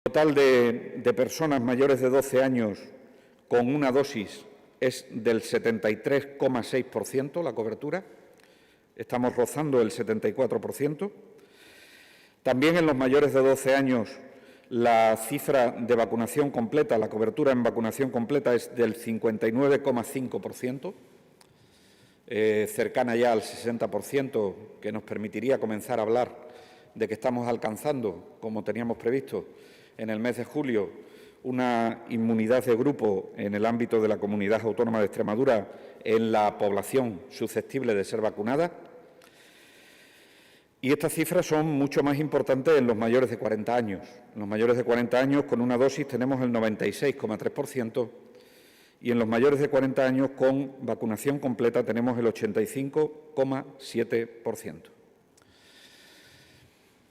total de personas mayores de 12 años con una dosis es del 73,6% la cobertura. Estamos rozando el 74%. También en los mayores de 12 años la cifra de vacunación completa, la cobertura en vacunación completa es del 59,5%, cercana ya al 60%, que nos permitiría comenzar a hablar de que estamos alcanzando, como teníamos previsto, en el mes de julio, una inmunidad de grupo en el ámbito de la Comunidad Autónoma de Extremadura en la población susceptible de ser vacunada. Y estas cifras son mucho más importantes en los mayores de 40 años. En los mayores de 40 años, con una dosis, tenemos el 96,3% y en los mayores de 40 años, con vacunación completa, tenemos el 85,7%.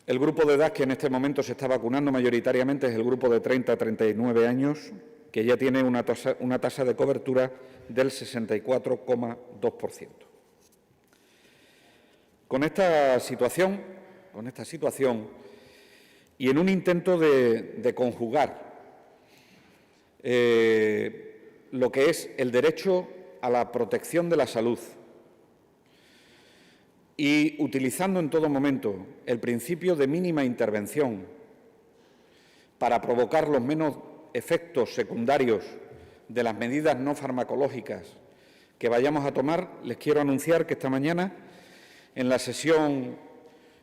El grupo de edad que en este momento se está vacunando mayoritariamente es el grupo de 30 a 39 años, que ya tiene una tasa de cobertura del 64,2%. Con esta situación y en un intento de conjugar lo que es el derecho a la protección de la salud y utilizando en todo momento el principio de mínima intervención para provocar los menos efectos secundarios de las medidas no farmacológicas que vayamos a tomar, les quiero anunciar que esta mañana, en la sesión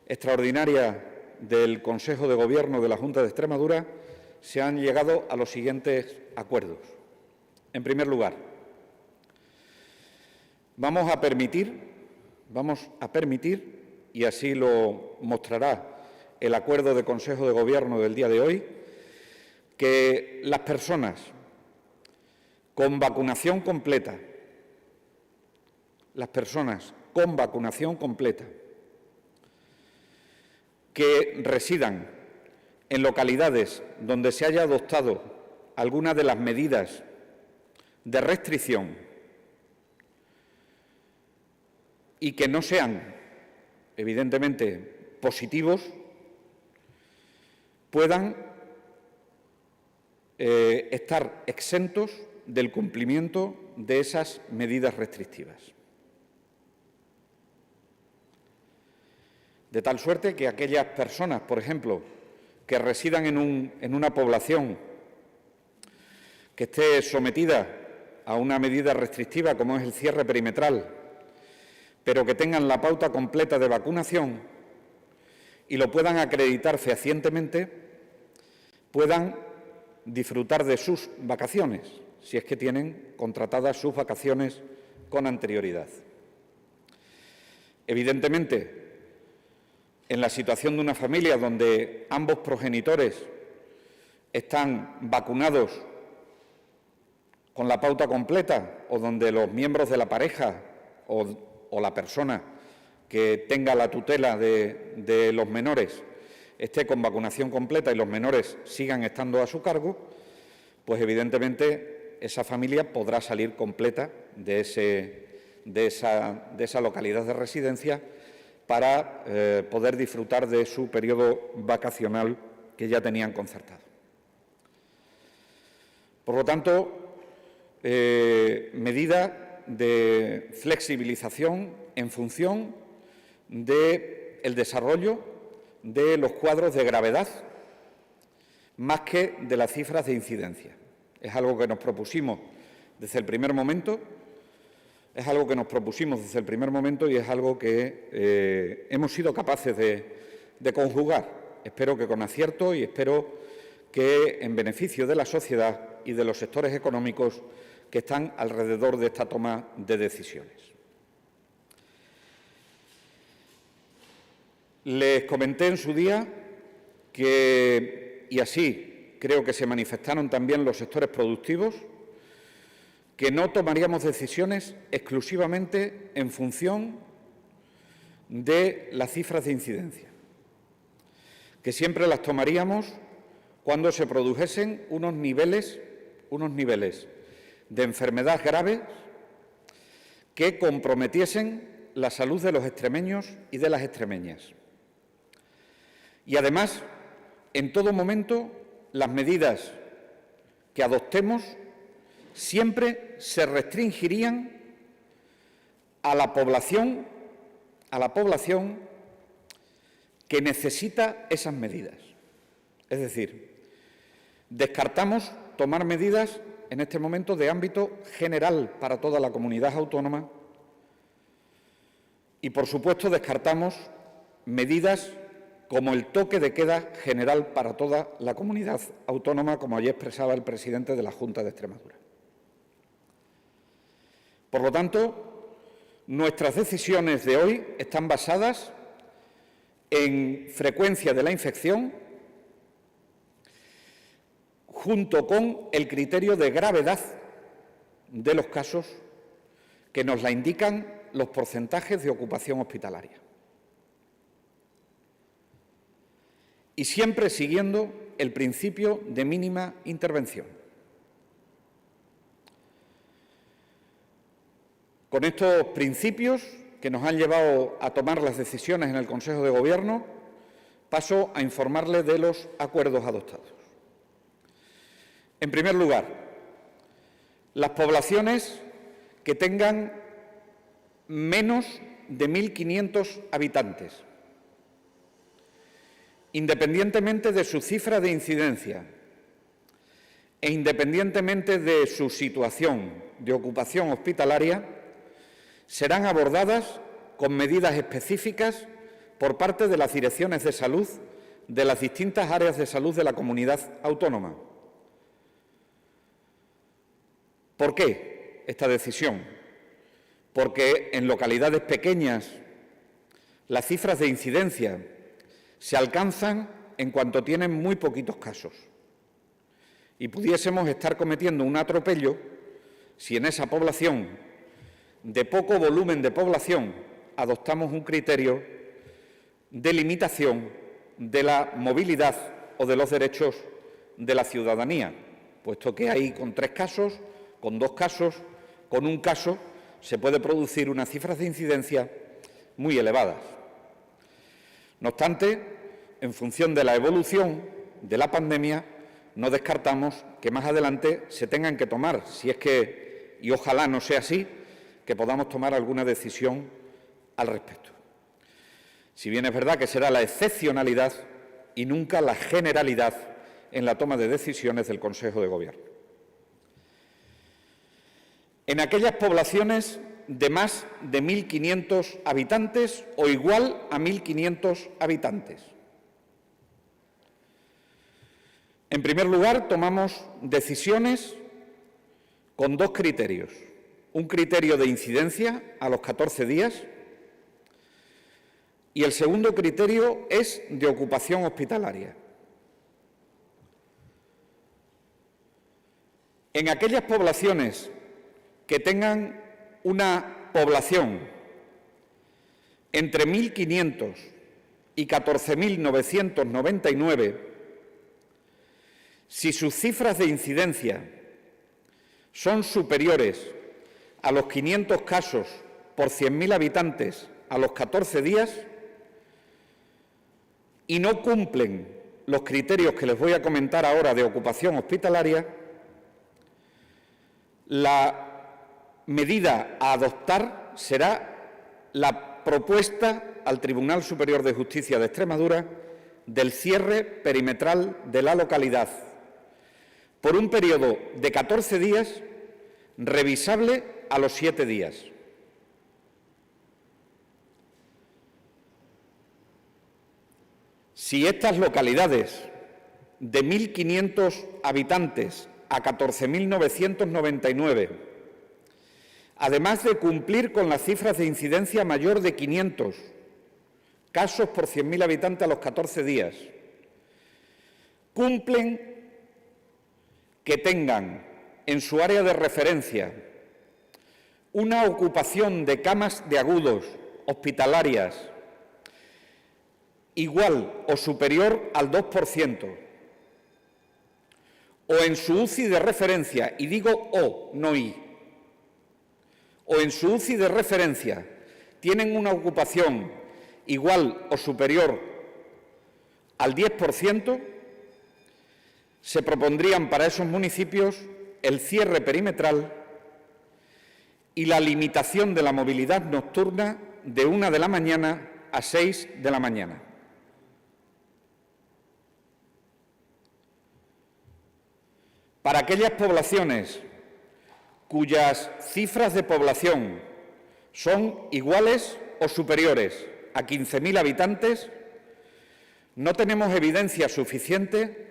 extraordinaria del Consejo de Gobierno de la Junta de Extremadura, se han llegado a los siguientes acuerdos. En primer lugar, vamos a permitir, y así lo mostrará el acuerdo de Consejo de Gobierno del día de hoy, que las personas con vacunación completa, que residan en localidades donde se haya adoptado alguna de las medidas de restricción y que no sean, evidentemente, positivos, puedan estar exentos del cumplimiento de esas medidas restrictivas. De tal suerte que aquellas personas, por ejemplo, que residan en una población que esté sometida a una medida restrictiva como es el cierre perimetral, pero que tengan la pauta completa de vacunación y lo puedan acreditar fehacientemente, puedan disfrutar de sus vacaciones, si es que tienen contratadas sus vacaciones con anterioridad. Evidentemente, en la situación de una familia donde ambos progenitores están vacunados con la pauta completa o donde los miembros de la pareja o la persona que tenga la tutela de los menores esté con vacunación completa y los menores sigan estando a su cargo, pues evidentemente esa familia podrá salir completa de esa localidad de residencia para poder disfrutar de su periodo vacacional que ya tenían concertado. Por lo tanto, medida de flexibilización en función del desarrollo de los cuadros de gravedad, más que de las cifras de incidencia. Es algo que nos propusimos desde el primer momento. y es algo que hemos sido capaces de conjugar. Espero que con acierto y espero que en beneficio de la sociedad y de los sectores económicos que están alrededor de esta toma de decisiones. Les comenté en su día que, y así creo que se manifestaron también los sectores productivos, que no tomaríamos decisiones exclusivamente en función de las cifras de incidencia, que siempre las tomaríamos cuando se produjesen unos niveles de enfermedad graves que comprometiesen la salud de los extremeños y de las extremeñas. Y además, en todo momento, las medidas que adoptemos siempre se restringirían a la población que necesita esas medidas. Es decir, descartamos tomar medidas en este momento de ámbito general para toda la comunidad autónoma y, por supuesto, descartamos medidas como el toque de queda general para toda la comunidad autónoma, como ayer expresaba el presidente de la Junta de Extremadura. Por lo tanto, nuestras decisiones de hoy están basadas en frecuencia de la infección, junto con el criterio de gravedad de los casos que nos la indican los porcentajes de ocupación hospitalaria. Y siempre siguiendo el principio de mínima intervención. Con estos principios que nos han llevado a tomar las decisiones en el Consejo de Gobierno, paso a informarles de los acuerdos adoptados. En primer lugar, las poblaciones que tengan menos de 1.500 habitantes, independientemente de su cifra de incidencia e independientemente de su situación de ocupación hospitalaria, serán abordadas con medidas específicas por parte de las direcciones de salud de las distintas áreas de salud de la comunidad autónoma. ¿Por qué esta decisión? Porque en localidades pequeñas las cifras de incidencia se alcanzan en cuanto tienen muy poquitos casos. Y pudiésemos estar cometiendo un atropello si en esa población de poco volumen de población adoptamos un criterio de limitación de la movilidad o de los derechos de la ciudadanía, puesto que ahí con 3 casos, con 2 casos, con 1 caso, se puede producir unas cifras de incidencia muy elevadas. No obstante, en función de la evolución de la pandemia, no descartamos que más adelante se tengan que tomar, si es que, y ojalá no sea así, que podamos tomar alguna decisión al respecto. Si bien es verdad que será la excepcionalidad y nunca la generalidad en la toma de decisiones del Consejo de Gobierno. En aquellas poblaciones de más de 1.500 habitantes o igual a 1.500 habitantes. En primer lugar, tomamos decisiones con 2 criterios. Un criterio de incidencia a los 14 días y el segundo criterio es de ocupación hospitalaria. En aquellas poblaciones que tengan una población entre 1.500 y 14.999, si sus cifras de incidencia son superiores a los 500 casos por 100.000 habitantes a los 14 días y no cumplen los criterios que les voy a comentar ahora de ocupación hospitalaria, la medida a adoptar será la propuesta al Tribunal Superior de Justicia de Extremadura del cierre perimetral de la localidad por un periodo de 14 días revisable a los 7 días. Si estas localidades de 1.500 habitantes a 14.999, además de cumplir con las cifras de incidencia mayor de 500 casos por 100.000 habitantes a los 14 días, cumplen que tengan en su área de referencia una ocupación de camas de agudos hospitalarias igual o superior al 2%, o en su UCI de referencia, y digo O, no I, o en su UCI de referencia tienen una ocupación igual o superior al 10%, se propondrían para esos municipios el cierre perimetral y la limitación de la movilidad nocturna de 1 de la mañana a 6 de la mañana. Para aquellas poblaciones cuyas cifras de población son iguales o superiores a 15.000 habitantes, no tenemos evidencia suficiente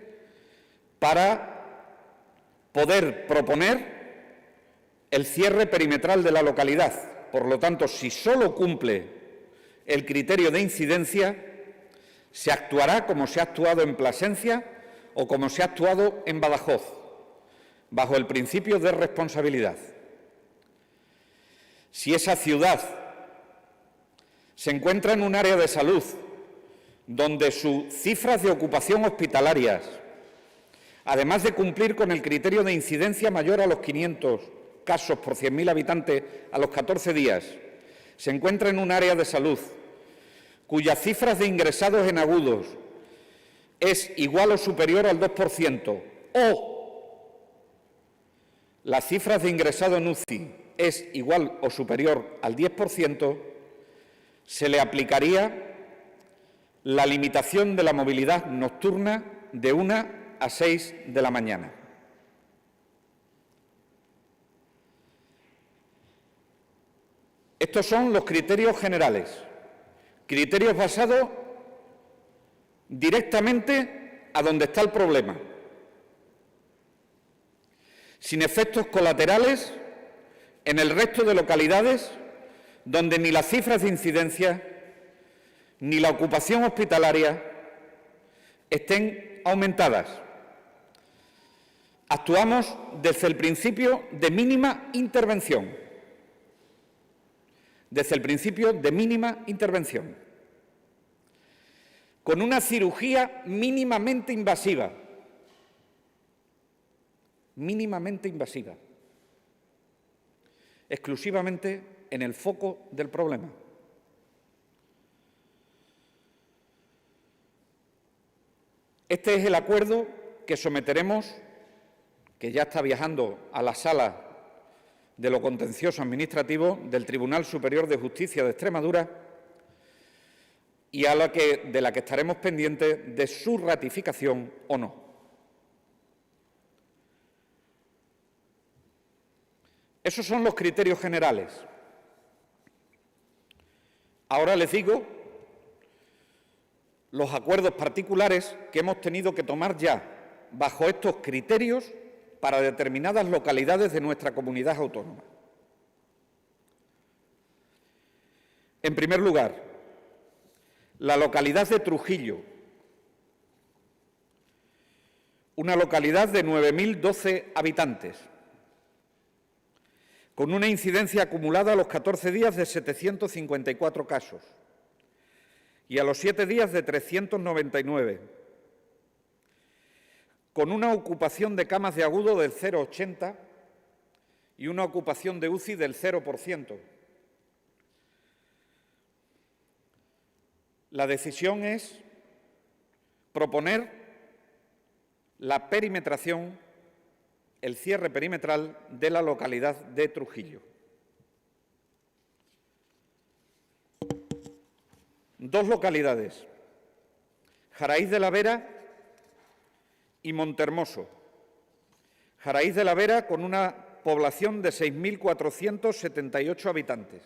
para poder proponer el cierre perimetral de la localidad. Por lo tanto, si solo cumple el criterio de incidencia, se actuará como se ha actuado en Plasencia o como se ha actuado en Badajoz, bajo el principio de responsabilidad. Si esa ciudad se encuentra en un área de salud donde sus cifras de ocupación hospitalarias, además de cumplir con el criterio de incidencia mayor a los 500 casos por 100.000 habitantes a los 14 días, se encuentra en un área de salud cuyas cifras de ingresados en agudos es igual o superior al 2%, o las cifras de ingresado en UCI es igual o superior al 10%, se le aplicaría la limitación de la movilidad nocturna de 1 a 6 de la mañana. Estos son los criterios generales, criterios basados directamente a donde está el problema, sin efectos colaterales en el resto de localidades donde ni las cifras de incidencia ni la ocupación hospitalaria estén aumentadas. Actuamos desde el principio de mínima intervención. Desde el principio de mínima intervención. Con una cirugía mínimamente invasiva. Mínimamente invasiva. Exclusivamente en el foco del problema. Este es el acuerdo que someteremos, que ya está viajando a la sala de lo contencioso administrativo del Tribunal Superior de Justicia de Extremadura y de la que estaremos pendientes de su ratificación o no. Esos son los criterios generales. Ahora les digo los acuerdos particulares que hemos tenido que tomar ya bajo estos criterios para determinadas localidades de nuestra comunidad autónoma. En primer lugar, la localidad de Trujillo, una localidad de 9.012 habitantes, con una incidencia acumulada a los 14 días de 754 casos y a los 7 días de 399, con una ocupación de camas de agudo del 0,80 y una ocupación de UCI del 0%. La decisión es proponer la perimetración, el cierre perimetral de la localidad de Trujillo. Dos localidades, Jaraíz de la Vera y Montehermoso. Jaraíz de la Vera con una población de 6.478 habitantes.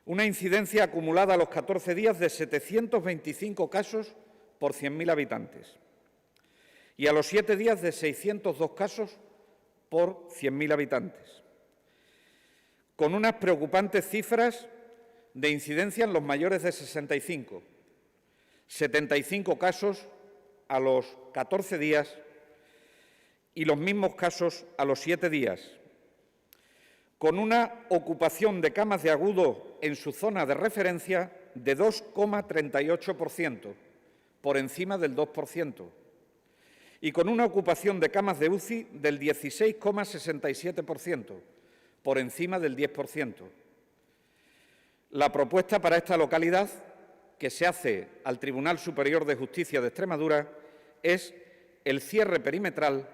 Una incidencia acumulada a los 14 días de 725 casos por 100.000 habitantes. Y a los 7 días de 602 casos por 100.000 habitantes. Con unas preocupantes cifras de incidencia en los mayores de 65. 75 casos a los 14 días y los mismos casos a los 7 días, con una ocupación de camas de agudo en su zona de referencia de 2,38%, por encima del 2%, y con una ocupación de camas de UCI del 16,67%, por encima del 10%. La propuesta para esta localidad que se hace al Tribunal Superior de Justicia de Extremadura es el cierre perimetral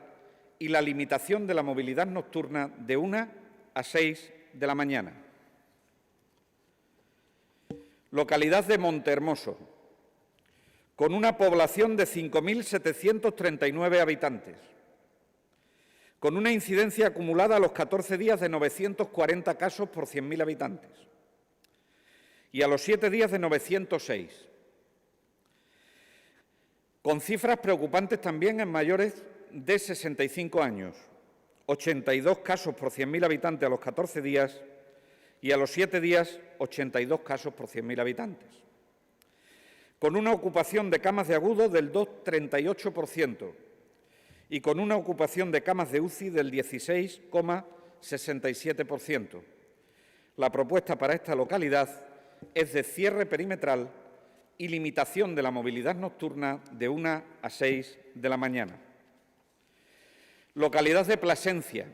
y la limitación de la movilidad nocturna de 1 a 6 de la mañana. Localidad de Montehermoso, con una población de 5.739 habitantes, con una incidencia acumulada a los 14 días de 940 casos por 100.000 habitantes y a los 7 días de 906, con cifras preocupantes también en mayores de 65 años, 82 casos por 100.000 habitantes a los 14 días y a los 7 días 82 casos por 100.000 habitantes, con una ocupación de camas de agudo del 2,38% y con una ocupación de camas de UCI del 16,67%. La propuesta para esta localidad es de cierre perimetral y limitación de la movilidad nocturna de 1 a 6 de la mañana. Localidad de Plasencia,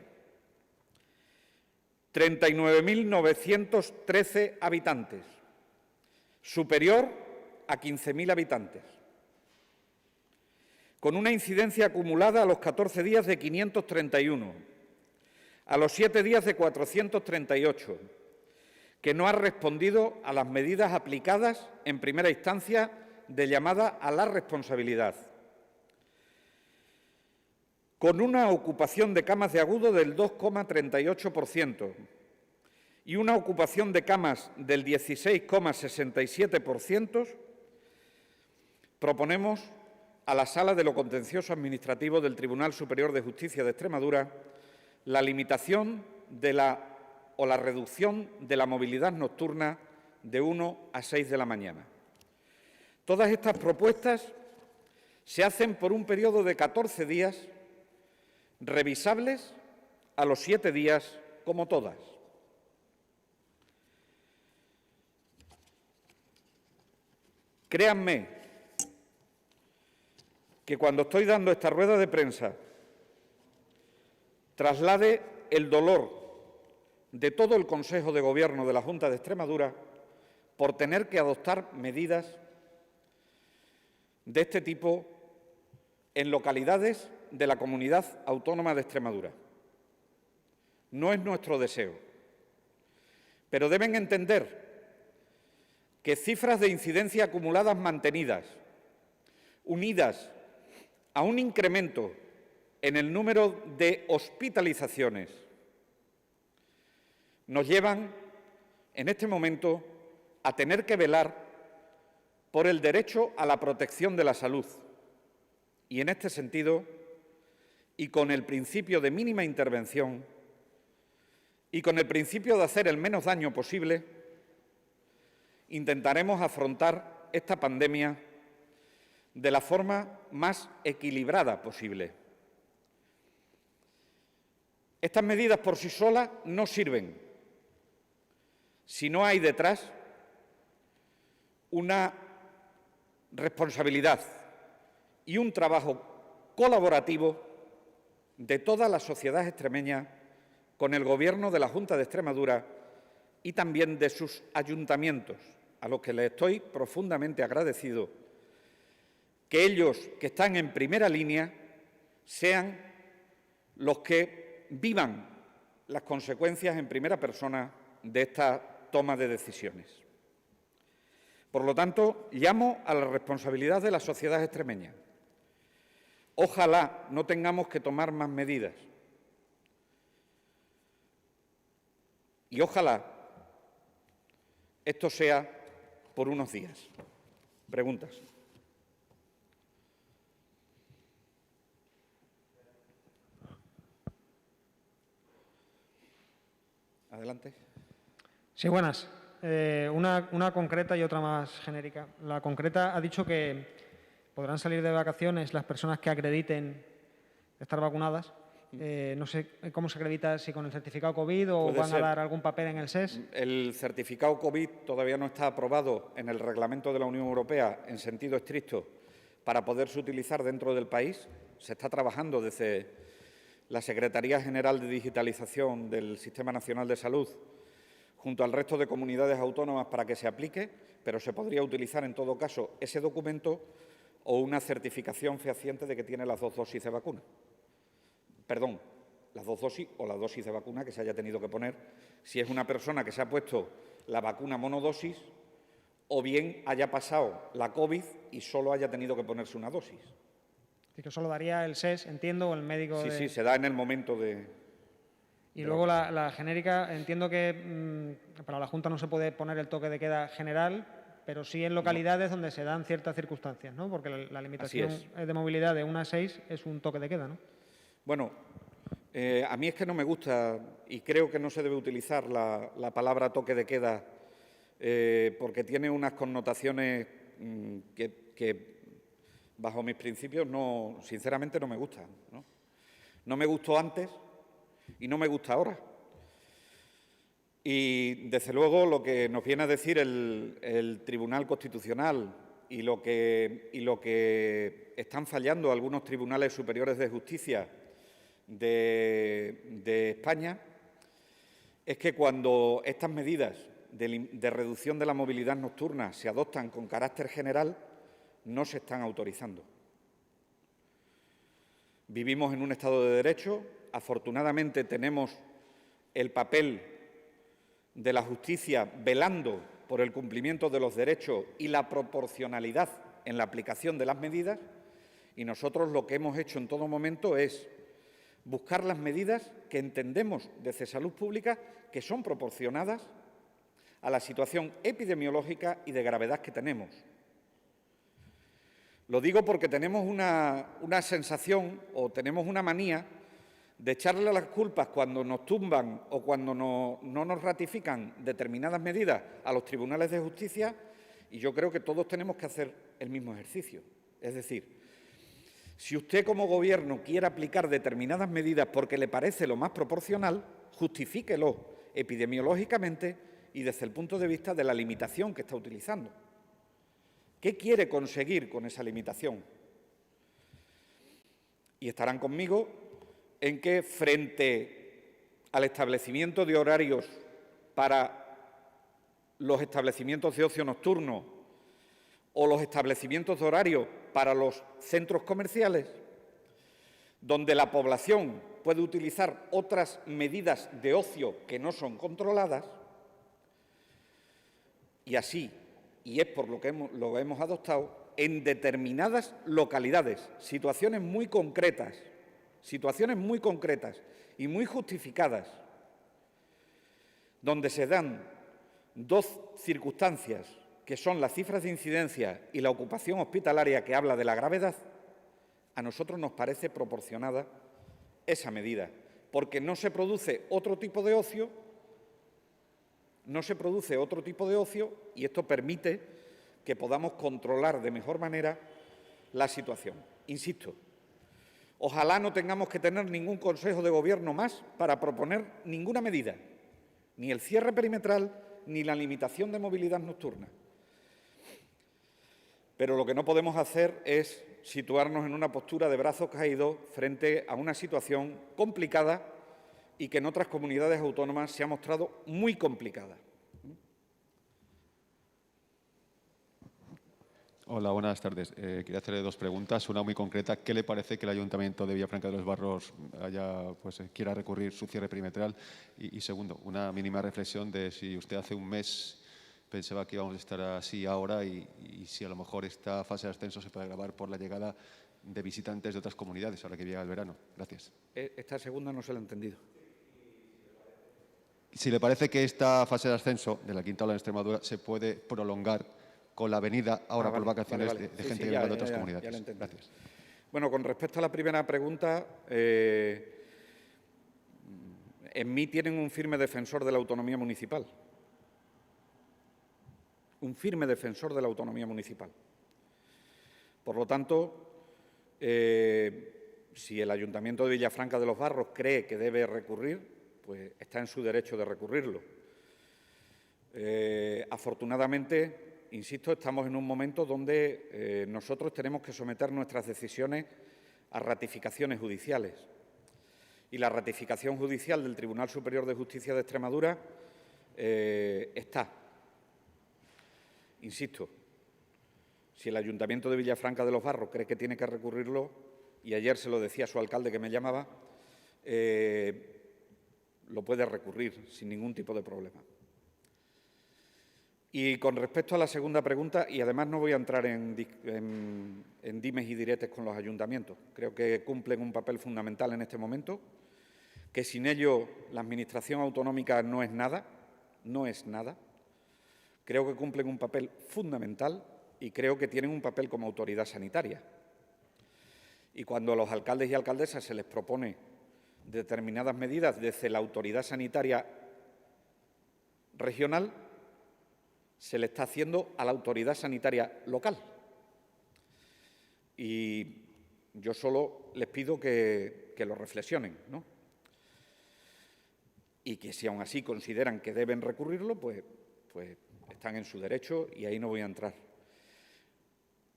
39.913 habitantes, superior a 15.000 habitantes, con una incidencia acumulada a los 14 días de 531, a los 7 días de 438, que no ha respondido a las medidas aplicadas en primera instancia de llamada a la responsabilidad, con una ocupación de camas de agudo del 2,38% y una ocupación de camas del 16,67%, proponemos a la Sala de lo Contencioso Administrativo del Tribunal Superior de Justicia de Extremadura la limitación de la reducción de la movilidad nocturna de 1 a 6 de la mañana. Todas estas propuestas se hacen por un periodo de 14 días, revisables a los 7 días, como todas. Créanme que cuando estoy dando esta rueda de prensa traslade el dolor de todo el Consejo de Gobierno de la Junta de Extremadura por tener que adoptar medidas de este tipo en localidades de la Comunidad Autónoma de Extremadura. No es nuestro deseo, pero deben entender que cifras de incidencia acumuladas mantenidas, unidas a un incremento en el número de hospitalizaciones, nos llevan en este momento a tener que velar por el derecho a la protección de la salud. Y en este sentido, y con el principio de mínima intervención, y con el principio de hacer el menos daño posible, intentaremos afrontar esta pandemia de la forma más equilibrada posible. Estas medidas por sí solas no sirven si no hay detrás una responsabilidad y un trabajo colaborativo de toda la sociedad extremeña con el Gobierno de la Junta de Extremadura y también de sus ayuntamientos, a los que les estoy profundamente agradecido, que ellos, que están en primera línea, sean los que vivan las consecuencias en primera persona de esta toma de decisiones. Por lo tanto, llamo a la responsabilidad de la sociedad extremeña. Ojalá no tengamos que tomar más medidas. Y ojalá esto sea por unos días. Preguntas. Adelante. Sí, buenas. Una concreta y otra más genérica. La concreta ha dicho que podrán salir de vacaciones las personas que acrediten estar vacunadas. No sé cómo se acredita, si con el certificado COVID o van a dar algún papel en el SES. El certificado COVID todavía no está aprobado en el reglamento de la Unión Europea en sentido estricto para poderse utilizar dentro del país. Se está trabajando desde la Secretaría General de Digitalización del Sistema Nacional de Salud junto al resto de comunidades autónomas para que se aplique, pero se podría utilizar en todo caso ese documento o una certificación fehaciente de que tiene las 2 dosis de vacuna. Perdón, las 2 dosis o la dosis de vacuna que se haya tenido que poner, si es una persona que se ha puesto la vacuna monodosis o bien haya pasado la COVID y solo haya tenido que ponerse una dosis. Y que solo daría el SES, entiendo, o el médico. Sí, se da en el momento de... Y luego la genérica, entiendo que para la Junta no se puede poner el toque de queda general, pero sí en localidades donde se dan ciertas circunstancias, ¿no? Porque la limitación de movilidad de 1 a 6 es un toque de queda, ¿no? Bueno, a mí es que no me gusta y creo que no se debe utilizar la palabra toque de queda porque tiene unas connotaciones que bajo mis principios, sinceramente no me gustan, ¿no? No me gustó antes y no me gusta ahora. Y, desde luego, lo que nos viene a decir el Tribunal Constitucional y lo que están fallando algunos tribunales superiores de justicia de España es que cuando estas medidas de reducción de la movilidad nocturna se adoptan con carácter general, no se están autorizando. Vivimos en un Estado de Derecho. Afortunadamente, tenemos el papel de la justicia velando por el cumplimiento de los derechos y la proporcionalidad en la aplicación de las medidas, y nosotros lo que hemos hecho en todo momento es buscar las medidas que entendemos desde Salud Pública que son proporcionadas a la situación epidemiológica y de gravedad que tenemos. Lo digo porque tenemos una sensación o tenemos una manía de echarle las culpas cuando nos tumban o cuando no nos ratifican determinadas medidas a los tribunales de justicia, y yo creo que todos tenemos que hacer el mismo ejercicio. Es decir, si usted como Gobierno quiere aplicar determinadas medidas porque le parece lo más proporcional, justifíquelo epidemiológicamente y desde el punto de vista de la limitación que está utilizando. ¿Qué quiere conseguir con esa limitación? Y estarán conmigo en que, frente al establecimiento de horarios para los establecimientos de ocio nocturno o los establecimientos de horario para los centros comerciales, donde la población puede utilizar otras medidas de ocio que no son controladas, y así, y es por lo que lo hemos adoptado, en determinadas localidades, situaciones muy concretas y muy justificadas, donde se dan 2 circunstancias, que son las cifras de incidencia y la ocupación hospitalaria que habla de la gravedad, a nosotros nos parece proporcionada esa medida, porque no se produce otro tipo de ocio, y esto permite que podamos controlar de mejor manera la situación. Insisto, ojalá no tengamos que tener ningún Consejo de Gobierno más para proponer ninguna medida, ni el cierre perimetral ni la limitación de movilidad nocturna. Pero lo que no podemos hacer es situarnos en una postura de brazos caídos frente a una situación complicada y que en otras comunidades autónomas se ha mostrado muy complicada. Hola, buenas tardes. Quería hacerle 2 preguntas. Una muy concreta. ¿Qué le parece que el Ayuntamiento de Villafranca de los Barros quiera recurrir su cierre perimetral? Y segundo, una mínima reflexión de si usted hace un mes pensaba que íbamos a estar así ahora y si a lo mejor esta fase de ascenso se puede agravar por la llegada de visitantes de otras comunidades ahora que llega el verano. Gracias. Esta segunda no se la he entendido. Si le parece que esta fase de ascenso de la quinta ola en Extremadura se puede prolongar con la venida ahora por vacaciones de gente que viene de otras comunidades. Ya Gracias. Bueno, con respecto a la primera pregunta, en mí tienen un firme defensor de la autonomía municipal. Un firme defensor de la autonomía municipal. Por lo tanto, si el Ayuntamiento de Villafranca de los Barros cree que debe recurrir, pues está en su derecho de recurrirlo. Afortunadamente, insisto, estamos en un momento donde nosotros tenemos que someter nuestras decisiones a ratificaciones judiciales. Y la ratificación judicial del Tribunal Superior de Justicia de Extremadura está. Insisto, Si el Ayuntamiento de Villafranca de los Barros cree que tiene que recurrirlo, y ayer se lo decía a su alcalde que me llamaba, lo puede recurrir sin ningún tipo de problema. Y con respecto a la segunda pregunta, y además no voy a entrar en dimes y diretes con los ayuntamientos, creo que cumplen un papel fundamental en este momento, que sin ello la Administración autonómica no es nada, creo que cumplen un papel fundamental y creo que tienen un papel como autoridad sanitaria. Y cuando a los alcaldes y alcaldesas se les propone determinadas medidas desde la autoridad sanitaria regional, se le está haciendo a la autoridad sanitaria local. Y yo solo les pido que lo reflexionen, ¿no? Y que si aún así consideran que deben recurrirlo, pues están en su derecho y ahí no voy a entrar.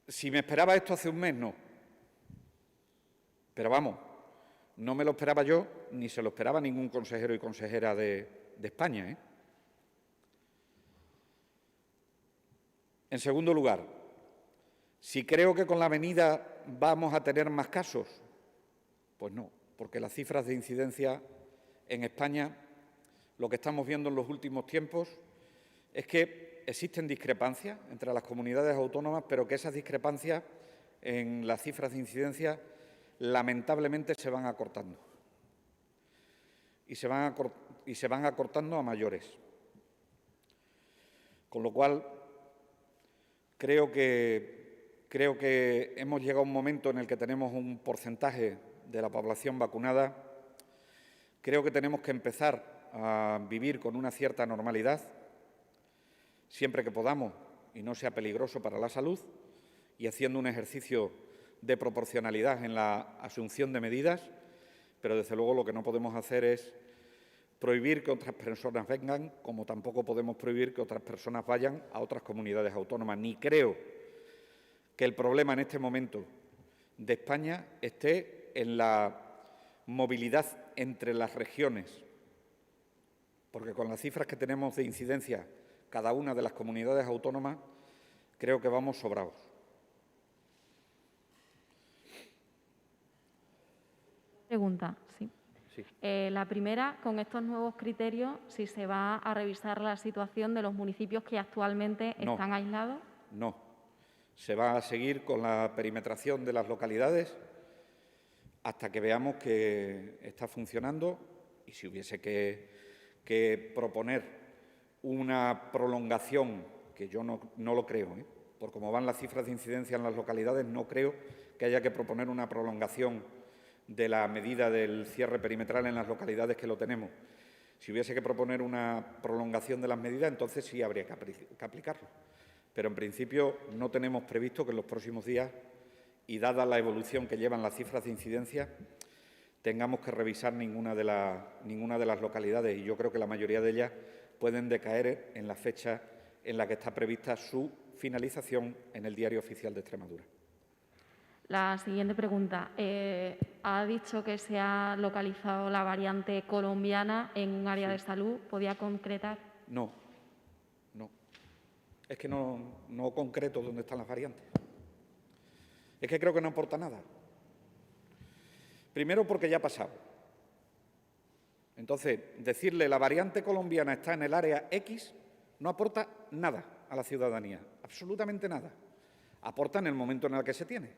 Si me esperaba esto hace un mes, no. Pero vamos, no me lo esperaba yo ni se lo esperaba ningún consejero y consejera de España, ¿eh? En segundo lugar, si creo que con la avenida vamos a tener más casos, pues no, porque las cifras de incidencia en España, lo que estamos viendo en los últimos tiempos es que existen discrepancias entre las comunidades autónomas, pero que esas discrepancias en las cifras de incidencia lamentablemente se van acortando. Y se van acortando a mayores. Con lo cual, creo que hemos llegado a un momento en el que tenemos un porcentaje de la población vacunada. Creo que tenemos que empezar a vivir con una cierta normalidad, siempre que podamos y no sea peligroso para la salud, y haciendo un ejercicio de proporcionalidad en la asunción de medidas, pero desde luego lo que no podemos hacer es prohibir que otras personas vengan, como tampoco podemos prohibir que otras personas vayan a otras comunidades autónomas. Ni creo que el problema en este momento de España esté en la movilidad entre las regiones, porque con las cifras que tenemos de incidencia cada una de las comunidades autónomas, creo que vamos sobrados. Pregunta, sí. Sí. La primera, con estos nuevos criterios, si se va a revisar la situación de los municipios que actualmente están aislados. No. Se va a seguir con la perimetración de las localidades hasta que veamos que está funcionando, y si hubiese que proponer una prolongación, que yo no lo creo, por cómo van las cifras de incidencia en las localidades, no creo que haya que proponer una prolongación de la medida del cierre perimetral en las localidades que lo tenemos. Si hubiese que proponer una prolongación de las medidas, entonces sí habría que aplicarlo. Pero, en principio, no tenemos previsto que en los próximos días, y dada la evolución que llevan las cifras de incidencia, tengamos que revisar ninguna de las localidades. Y yo creo que la mayoría de ellas pueden decaer en la fecha en la que está prevista su finalización en el Diario Oficial de Extremadura. La siguiente pregunta. Ha dicho que se ha localizado la variante colombiana en un área de salud. ¿Podría concretar? No. Es que no concreto dónde están las variantes. Es que creo que no aporta nada. Primero, porque ya ha pasado. Entonces, decirle la variante colombiana está en el área X no aporta nada a la ciudadanía, absolutamente nada. Aporta en el momento en el que se tiene.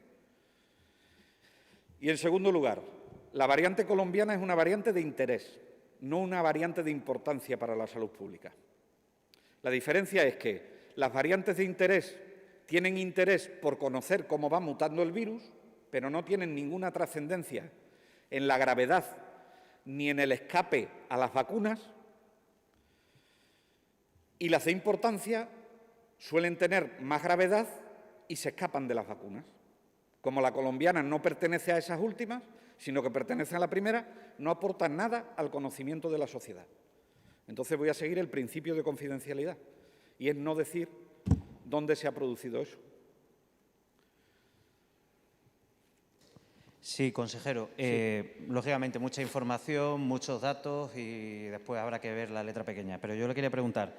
Y, en segundo lugar, la variante colombiana es una variante de interés, no una variante de importancia para la salud pública. La diferencia es que las variantes de interés tienen interés por conocer cómo va mutando el virus, pero no tienen ninguna trascendencia en la gravedad ni en el escape a las vacunas, y las de importancia suelen tener más gravedad y se escapan de las vacunas. Como la colombiana no pertenece a esas últimas, sino que pertenece a la primera, no aportan nada al conocimiento de la sociedad. Entonces voy a seguir el principio de confidencialidad, y es no decir dónde se ha producido eso. Sí, consejero. Lógicamente, mucha información, muchos datos y después habrá que ver la letra pequeña. Pero yo le quería preguntar,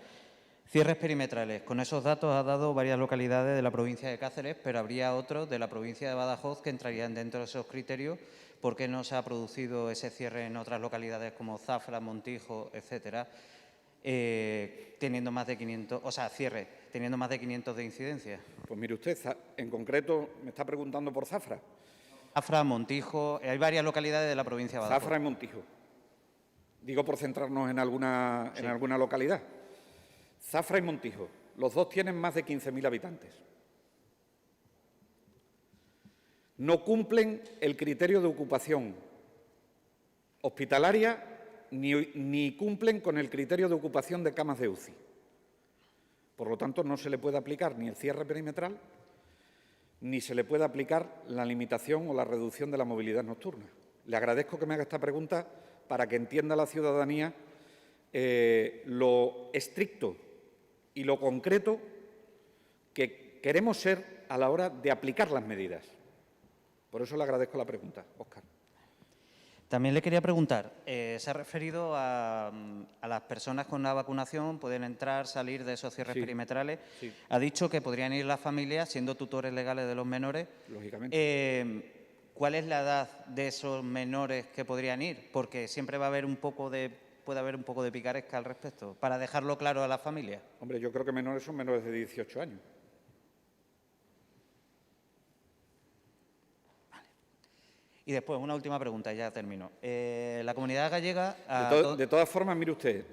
Cierres perimetrales. Con esos datos ha dado varias localidades de la provincia de Cáceres, pero habría otros de la provincia de Badajoz que entrarían dentro de esos criterios. ¿Por qué no se ha producido ese cierre en otras localidades como Zafra, Montijo, etcétera, teniendo más de 500, o sea, cierre, teniendo más de 500 de incidencia? Pues mire usted, en concreto me está preguntando por Zafra. Zafra, Montijo, hay varias localidades de la provincia de Badajoz. Zafra y Montijo. Digo por centrarnos en alguna localidad. Zafra y Montijo, los dos tienen más de 15.000 habitantes. No cumplen el criterio de ocupación hospitalaria ni cumplen con el criterio de ocupación de camas de UCI. Por lo tanto, no se le puede aplicar ni el cierre perimetral ni se le puede aplicar la limitación o la reducción de la movilidad nocturna. Le agradezco que me haga esta pregunta para que entienda la ciudadanía lo estricto y lo concreto que queremos ser a la hora de aplicar las medidas. Por eso le agradezco la pregunta, Óscar. También le quería preguntar, se ha referido a las personas con la vacunación, pueden entrar, salir de esos cierres perimetrales. Sí. Ha dicho que podrían ir las familias siendo tutores legales de los menores. Lógicamente. ¿Cuál es la edad de esos menores que podrían ir? Porque siempre va a haber puede haber un poco de picaresca al respecto, para dejarlo claro a las familias. Hombre, yo creo que menores son menores de 18 años. Y después, una última pregunta, ya termino. La comunidad gallega... De todas formas, mire usted,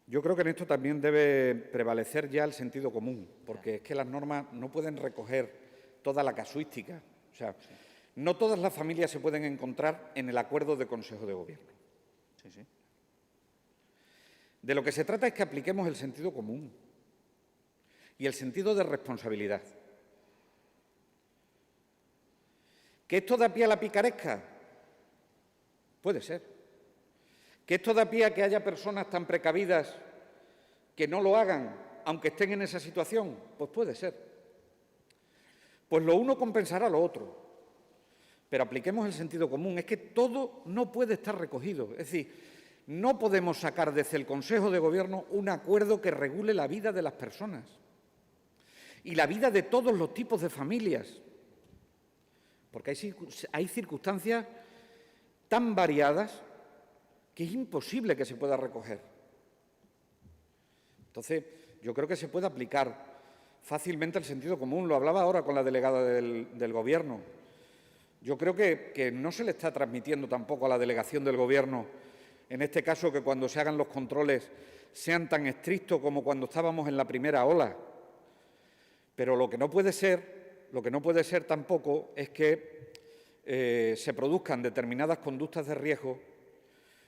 yo creo que en esto también debe prevalecer ya el sentido común, porque es que las normas no pueden recoger toda la casuística. O sea, no todas las familias se pueden encontrar en el acuerdo de Consejo de Gobierno. Sí, sí. De lo que se trata es que apliquemos el sentido común y el sentido de responsabilidad. ¿Que esto da pie a la picaresca? Puede ser. ¿Que esto da pie a que haya personas tan precavidas que no lo hagan, aunque estén en esa situación? Pues puede ser. Pues lo uno compensará lo otro. Pero apliquemos el sentido común. Es que todo no puede estar recogido. Es decir, no podemos sacar desde el Consejo de Gobierno un acuerdo que regule la vida de las personas y la vida de todos los tipos de familias. Porque hay circunstancias tan variadas que es imposible que se pueda recoger. Entonces, yo creo que se puede aplicar fácilmente el sentido común. Lo hablaba ahora con la delegada del Gobierno. Yo creo que no se le está transmitiendo tampoco a la delegación del Gobierno, en este caso, que cuando se hagan los controles sean tan estrictos como cuando estábamos en la primera ola. Pero lo que no puede ser tampoco es que se produzcan determinadas conductas de riesgo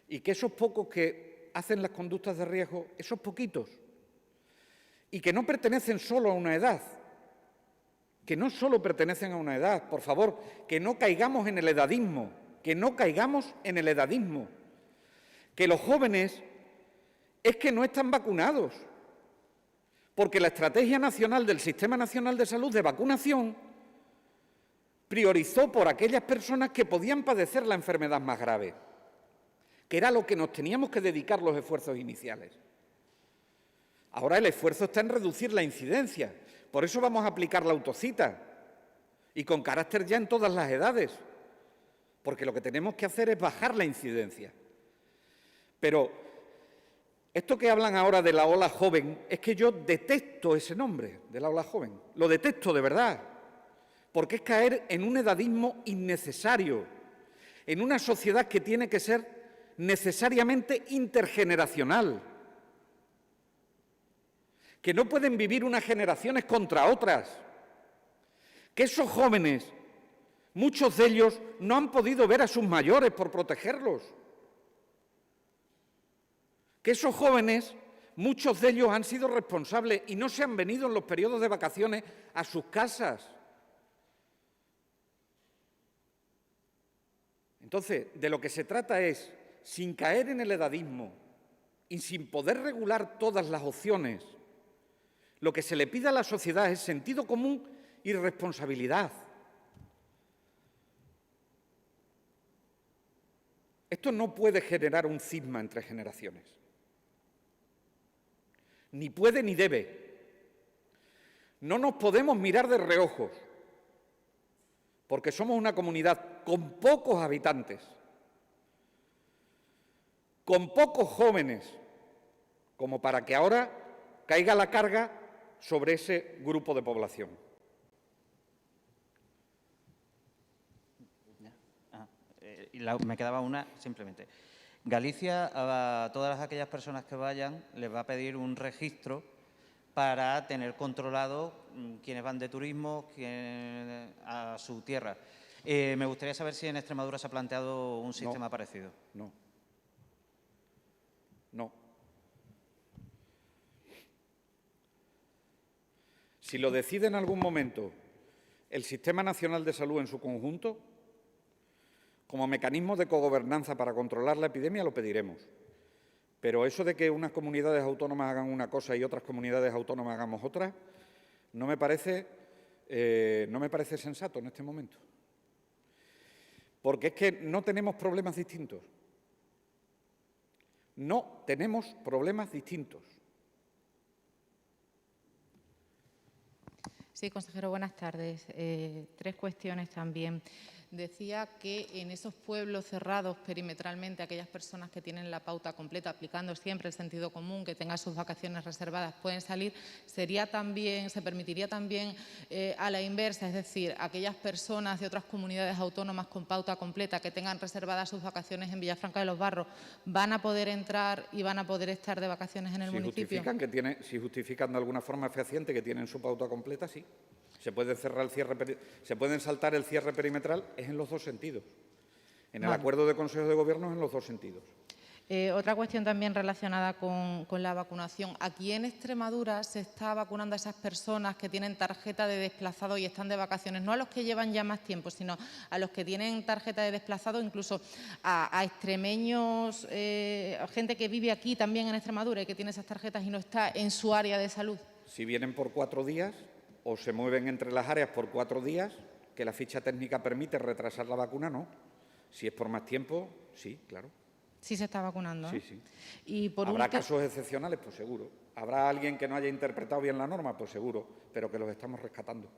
y que esos pocos que hacen las conductas de riesgo, esos poquitos, y que no pertenecen solo a una edad, que no solo pertenecen a una edad, por favor, que no caigamos en el edadismo, que los jóvenes es que no están vacunados, porque la Estrategia Nacional del Sistema Nacional de Salud de Vacunación priorizó por aquellas personas que podían padecer la enfermedad más grave, que era lo que nos teníamos que dedicar los esfuerzos iniciales. Ahora el esfuerzo está en reducir la incidencia, por eso vamos a aplicar la autocita y con carácter ya en todas las edades, porque lo que tenemos que hacer es bajar la incidencia. Pero esto que hablan ahora de la ola joven, es que yo detesto ese nombre, de la ola joven. Lo detesto de verdad, porque es caer en un edadismo innecesario, en una sociedad que tiene que ser necesariamente intergeneracional, que no pueden vivir unas generaciones contra otras, que esos jóvenes, muchos de ellos, no han podido ver a sus mayores por protegerlos, que esos jóvenes, muchos de ellos han sido responsables y no se han venido en los periodos de vacaciones a sus casas. Entonces, de lo que se trata es, sin caer en el edadismo y sin poder regular todas las opciones, lo que se le pide a la sociedad es sentido común y responsabilidad. Esto no puede generar un cisma entre generaciones. ni puede ni debe. No nos podemos mirar de reojos, porque somos una comunidad con pocos habitantes, con pocos jóvenes, como para que ahora caiga la carga sobre ese grupo de población. Me quedaba una, simplemente. Galicia, a todas aquellas personas que vayan, les va a pedir un registro para tener controlado quiénes van de turismo a su tierra. Me gustaría saber si en Extremadura se ha planteado un sistema parecido. No. No. Si lo decide en algún momento el Sistema Nacional de Salud en su conjunto, como mecanismo de cogobernanza para controlar la epidemia, lo pediremos. Pero eso de que unas comunidades autónomas hagan una cosa y otras comunidades autónomas hagamos otra, no me parece sensato en este momento. Porque es que no tenemos problemas distintos. No tenemos problemas distintos. Sí, consejero, buenas tardes. 3 cuestiones también. Decía que en esos pueblos cerrados perimetralmente, aquellas personas que tienen la pauta completa, aplicando siempre el sentido común, que tengan sus vacaciones reservadas, pueden salir. Se permitiría también a la inversa, es decir, aquellas personas de otras comunidades autónomas con pauta completa que tengan reservadas sus vacaciones en Villafranca de los Barros, ¿van a poder entrar y van a poder estar de vacaciones en el municipio? Si justifican de alguna forma fehaciente que tienen su pauta completa, sí. Se pueden saltar el cierre perimetral, es en los dos sentidos. En el acuerdo de Consejo de Gobierno es en los dos sentidos. Otra cuestión también relacionada con la vacunación. Aquí en Extremadura se está vacunando a esas personas que tienen tarjeta de desplazado y están de vacaciones, no a los que llevan ya más tiempo, sino a los que tienen tarjeta de desplazado, incluso a extremeños, gente que vive aquí también en Extremadura y que tiene esas tarjetas y no está en su área de salud. Si vienen por 4 días o se mueven entre las áreas por 4 días, que la ficha técnica permite retrasar la vacuna, no. Si es por más tiempo, sí, claro. Sí se está vacunando, ¿eh? Sí. Y ¿Habrá casos excepcionales? Pues seguro. ¿Habrá alguien que no haya interpretado bien la norma? Pues seguro, pero que los estamos rescatando.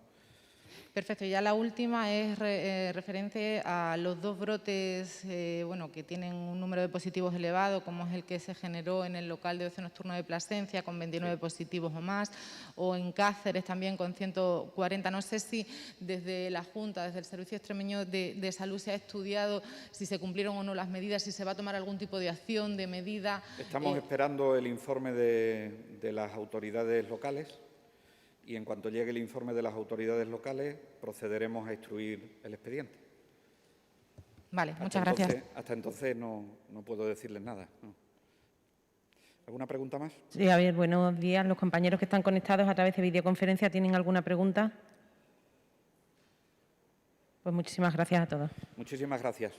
Perfecto. Y ya la última es referente a los 2 brotes que tienen un número de positivos elevado, como es el que se generó en el local de ocio nocturno de Plasencia, con 29 positivos o más, o en Cáceres también con 140. No sé si desde la Junta, desde el Servicio Extremeño de Salud, se ha estudiado si se cumplieron o no las medidas, si se va a tomar algún tipo de acción, de medida. Estamos esperando el informe de las autoridades locales. Y en cuanto llegue el informe de las autoridades locales, procederemos a instruir el expediente. Vale, muchas gracias. Hasta entonces no puedo decirles nada. No. ¿Alguna pregunta más? Sí, a ver, buenos días. Los compañeros que están conectados a través de videoconferencia, ¿tienen alguna pregunta? Pues muchísimas gracias a todos. Muchísimas gracias.